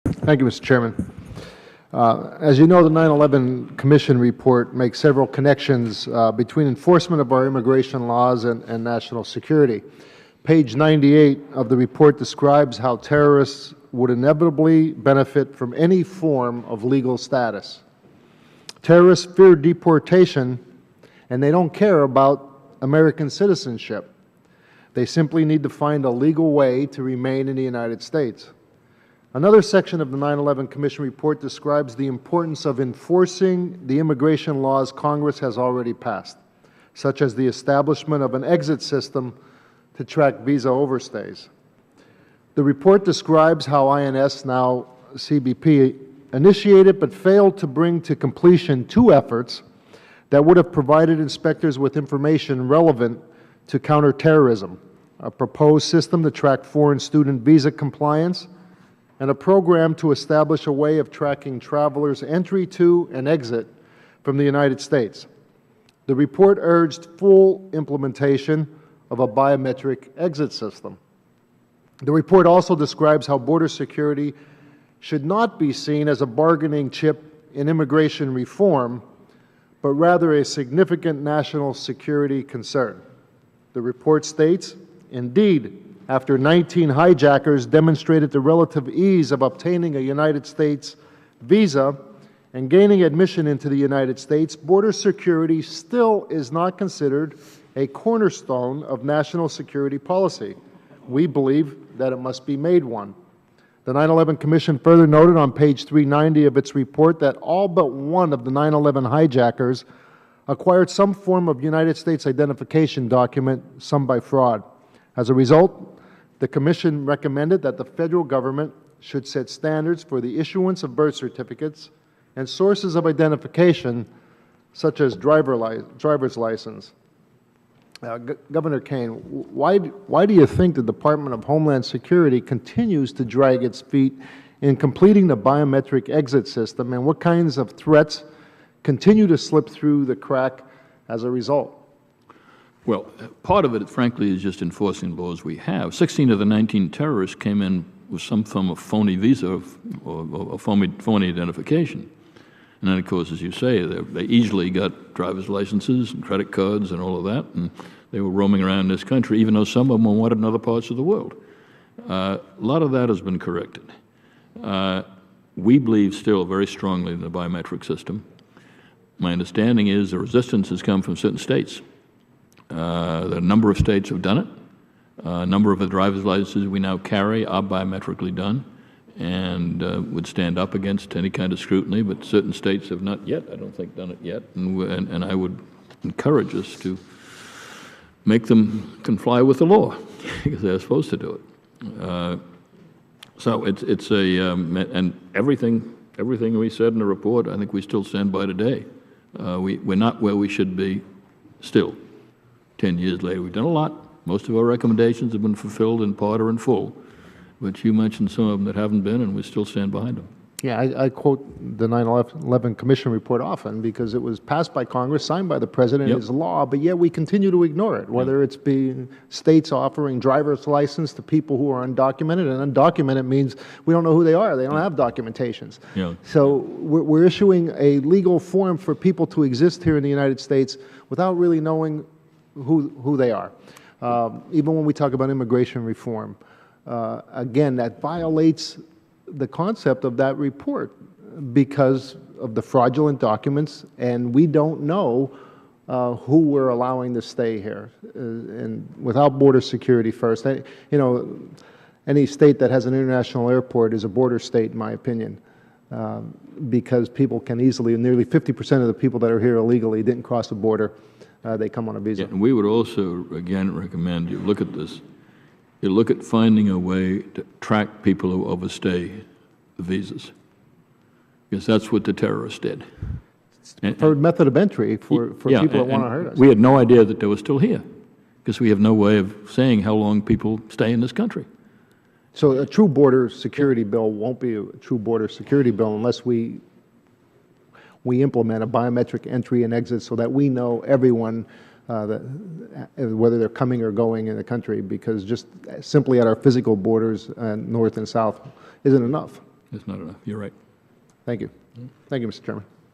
Thank you, Mr. Chairman. As you know, the 9/11 Commission report makes several connections between enforcement of our immigration laws and national security. Page 98 of the report describes how terrorists would inevitably benefit from any form of legal status. Terrorists fear deportation, and they don't care about American citizenship. They simply need to find a legal way to remain in the United States. Another section of the 9/11 Commission report describes the importance of enforcing the immigration laws Congress has already passed, such as the establishment of an exit system to track visa overstays. The report describes how INS, now CBP, initiated but failed to bring to completion two efforts that would have provided inspectors with information relevant to counterterrorism: a proposed system to track foreign student visa compliance, and a program to establish a way of tracking travelers' entry to and exit from the United States. The report urged full implementation of a biometric exit system. The report also describes how border security should not be seen as a bargaining chip in immigration reform, but rather a significant national security concern. The report states, indeed, after 19 hijackers demonstrated the relative ease of obtaining a United States visa and gaining admission into the United States, border security still is not considered a cornerstone of national security policy. We believe that it must be made one. The 9/11 Commission further noted on page 390 of its report that all but one of the 9/11 hijackers acquired some form of United States identification document, some by fraud. As a result, the Commission recommended that the Federal Government should set standards for the issuance of birth certificates and sources of identification, such as driver's license. Governor Kane, why do you think the Department of Homeland Security continues to drag its feet in completing the biometric exit system, and what kinds of threats continue to slip through the crack as a result? Well, part of it, frankly, is just enforcing laws we have. 16 of the 19 terrorists came in with some form of phony visa or phony identification. And then, of course, as you say, they easily got driver's licenses and credit cards and all of that, and they were roaming around this country, even though some of them were wanted in other parts of the world. A lot of that has been corrected. We believe still very strongly in the biometric system. My understanding is the resistance has come from certain states. A number of states have done it. A number of the driver's licenses we now carry are biometrically done and would stand up against any kind of scrutiny, but certain states have not yet, I don't think, done it yet, and I would encourage us to make them comply with the law, because they're supposed to do it. So it's and everything we said in the report, I think we still stand by today. We're not where we should be still. 10 years later, we've done a lot. Most of our recommendations have been fulfilled in part or in full. But you mentioned some of them that haven't been, and we still stand behind them. Yeah, I quote the 9/11 Commission report often because it was passed by Congress, signed by the President as law, but yet we continue to ignore it, whether it's being states offering driver's license to people who are undocumented, and undocumented means we don't know who they are. They don't have documentations. So we're issuing a legal form for people to exist here in the United States without really knowing who they are. Even when we talk about immigration reform, again, that violates the concept of that report because of the fraudulent documents, and we don't know who we're allowing to stay here. And without border security first, any state that has an international airport is a border state, in my opinion, because people can easily, nearly 50% of the people that are here illegally didn't cross the border. They come on a visa. Yeah, and we would also, again, recommend you look at this. You look at finding a way to track people who overstay the visas, because that's what the terrorists did. It's the preferred method of entry for people that want to hurt us. We had no idea that they were still here, because we have no way of saying how long people stay in this country. So a true border security bill won't be a true border security bill unless we implement a biometric entry and exit so that we know everyone whether they're coming or going in the country, because just simply at our physical borders, north and south, isn't enough. It's not enough. You're right. Thank you. Thank you, Mr. Chairman.